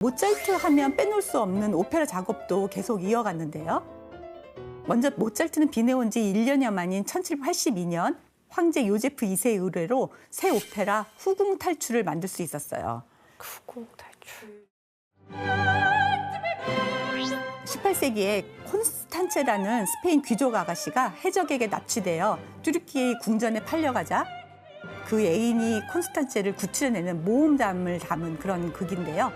모차르트 하면 빼놓을 수 없는 오페라 작업도 계속 이어갔는데요. 먼저 모차르트는 빚내 온 지 1년여 만인 1782년 황제 요제프 2세의 의뢰로 새 오페라 후궁 탈출을 만들 수 있었어요. 후궁 탈출. 18세기에 콘스탄체라는 스페인 귀족 아가씨가 해적에게 납치되어 뚜르키의 궁전에 팔려가자 그 애인이 콘스탄체를 구출해내는 모험담을 담은 그런 극인데요.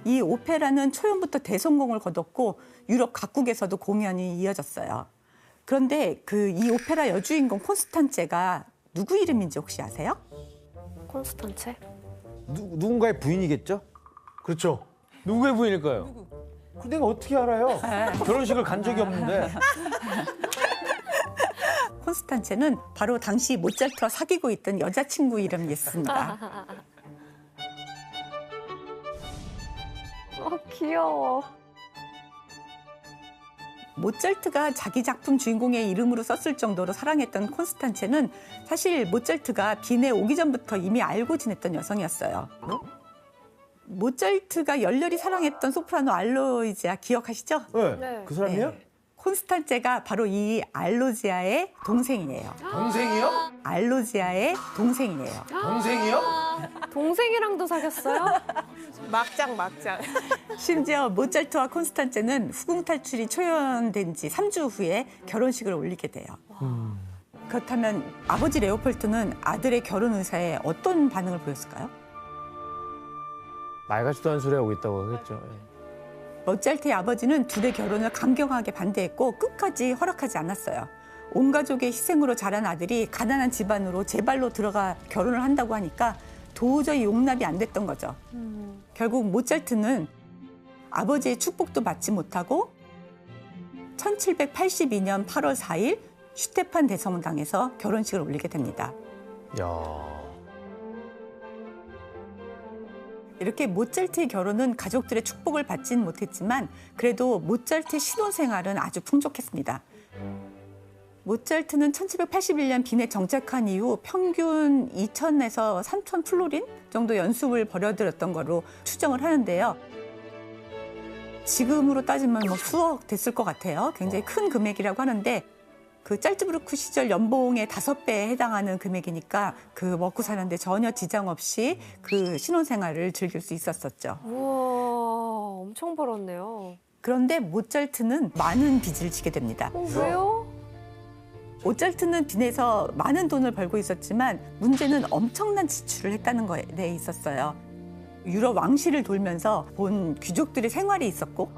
이 오페라는 초연부터 대성공을 거뒀고 유럽 각국에서도 공연이 이어졌어요. 그런데 이 오페라 여주인공 콘스탄체가 누구 이름인지 혹시 아세요? 콘스탄체? 누군가의 부인이겠죠? 그렇죠. 누구의 부인일까요? 그 내가 어떻게 알아요? 결혼식을 간 적이 없는데. 콘스탄체는 바로 당시 모차르트와 사귀고 있던 여자친구 이름이었습니다. 귀여워. 모차르트가 자기 작품 주인공의 이름으로 썼을 정도로 사랑했던 콘스탄체는 사실 모차르트가 빈에 오기 전부터 이미 알고 지냈던 여성이었어요. 모차르트가 열렬히 사랑했던 소프라노 알로이지아 기억하시죠? 네. 그 사람이요? 네. 콘스탄체가 바로 이 알로지아의 동생이에요. 동생이요? 알로지아의 동생이에요. 동생이요? 동생이랑도 사귀었어요? 막장. 심지어 모차르트와 콘스탄체는 후궁 탈출이 초연된 지 3주 후에 결혼식을 올리게 돼요. 그렇다면 아버지 레오폴트는 아들의 결혼 의사에 어떤 반응을 보였을까요? 말 같지도 않은 소리 하고 있다고 하겠죠. 모차르트의 아버지는 둘의 결혼을 강경하게 반대했고 끝까지 허락하지 않았어요. 온 가족의 희생으로 자란 아들이 가난한 집안으로 제 발로 들어가 결혼을 한다고 하니까 도저히 용납이 안 됐던 거죠. 결국 모차르트는 아버지의 축복도 받지 못하고 1782년 8월 4일 슈테판 대성당에서 결혼식을 올리게 됩니다. 야. 이렇게 모차르트의 결혼은 가족들의 축복을 받지는 못했지만 그래도 모차르트의 신혼생활은 아주 풍족했습니다. 모차르트는 1781년 빈에 정착한 이후 평균 2,000에서 3,000 플로린 정도 연습을 벌여들였던 거로 추정을 하는데요. 지금으로 따지면 수억 됐을 것 같아요. 굉장히 큰 금액이라고 하는데 그 짤츠부르크 시절 연봉의 5배에 해당하는 금액이니까 그 먹고 사는데 전혀 지장 없이 그 신혼생활을 즐길 수 있었었죠. 우와, 엄청 벌었네요. 그런데 모차르트는 많은 빚을 지게 됩니다. 왜요? 모차르트는 빈에서 많은 돈을 벌고 있었지만 문제는 엄청난 지출을 했다는 거에 대해 있었어요. 유럽 왕실을 돌면서 본 귀족들의 생활이 있었고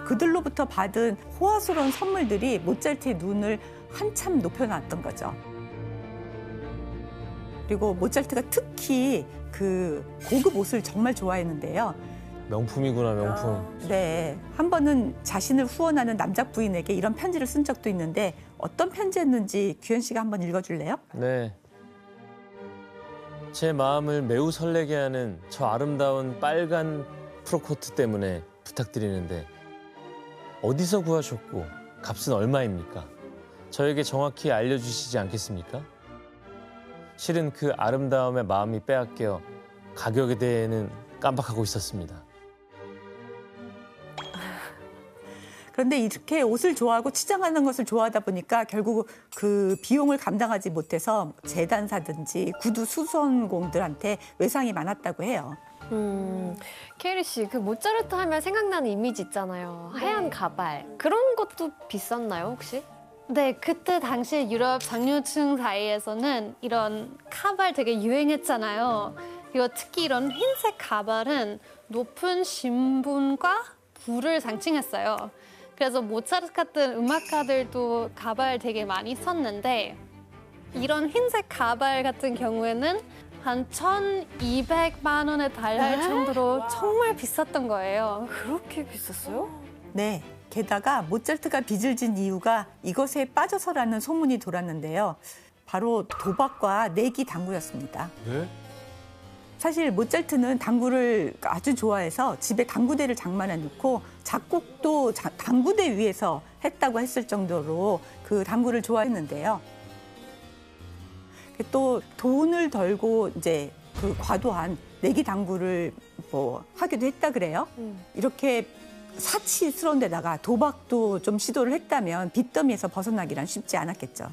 그들로부터 받은 호화스러운 선물들이 모차르트의 눈을 한참 높여놨던 거죠. 그리고 모차르트가 특히 그 고급 옷을 정말 좋아했는데요. 명품이구나, 명품. 네, 한 번은 자신을 후원하는 남자 부인에게 이런 편지를 쓴 적도 있는데 어떤 편지였는지 규현 씨가 한번 읽어줄래요? 네. 제 마음을 매우 설레게 하는 저 아름다운 빨간 프로코트 때문에 부탁드리는데 어디서 구하셨고 값은 얼마입니까? 저에게 정확히 알려주시지 않겠습니까? 실은 그 아름다움에 마음이 빼앗겨 가격에 대해는 깜빡하고 있었습니다. 그런데 이렇게 옷을 좋아하고 치장하는 것을 좋아하다 보니까 결국 그 비용을 감당하지 못해서 재단사든지 구두 수선공들한테 외상이 많았다고 해요. 케이리 씨, 그 모차르트 하면 생각나는 이미지 있잖아요. 하얀 가발. 그런 것도 비쌌나요, 혹시? 네, 그때 당시 유럽 장류층 사이에서는 이런 가발 되게 유행했잖아요. 그리고 특히 이런 흰색 가발은 높은 신분과 부를 상징했어요. 그래서 모차르트 같은 음악가들도 가발 되게 많이 썼는데 이런 흰색 가발 같은 경우에는 한 1,200만 원에 달할 정도로 정말 비쌌던 거예요. 그렇게 비쌌어요? 네, 게다가 모차르트가 빚을 진 이유가 이것에 빠져서라는 소문이 돌았는데요. 바로 도박과 내기 당구였습니다. 네? 사실 모차르트는 당구를 아주 좋아해서 집에 당구대를 장만해 놓고 작곡도 당구대 위에서 했다고 했을 정도로 그 당구를 좋아했는데요. 또 돈을 덜고 이제 그 과도한 내기 당구를 뭐 하기도 했다 그래요. 이렇게 사치스러운 데다가 도박도 좀 시도를 했다면 빚더미에서 벗어나기란 쉽지 않았겠죠.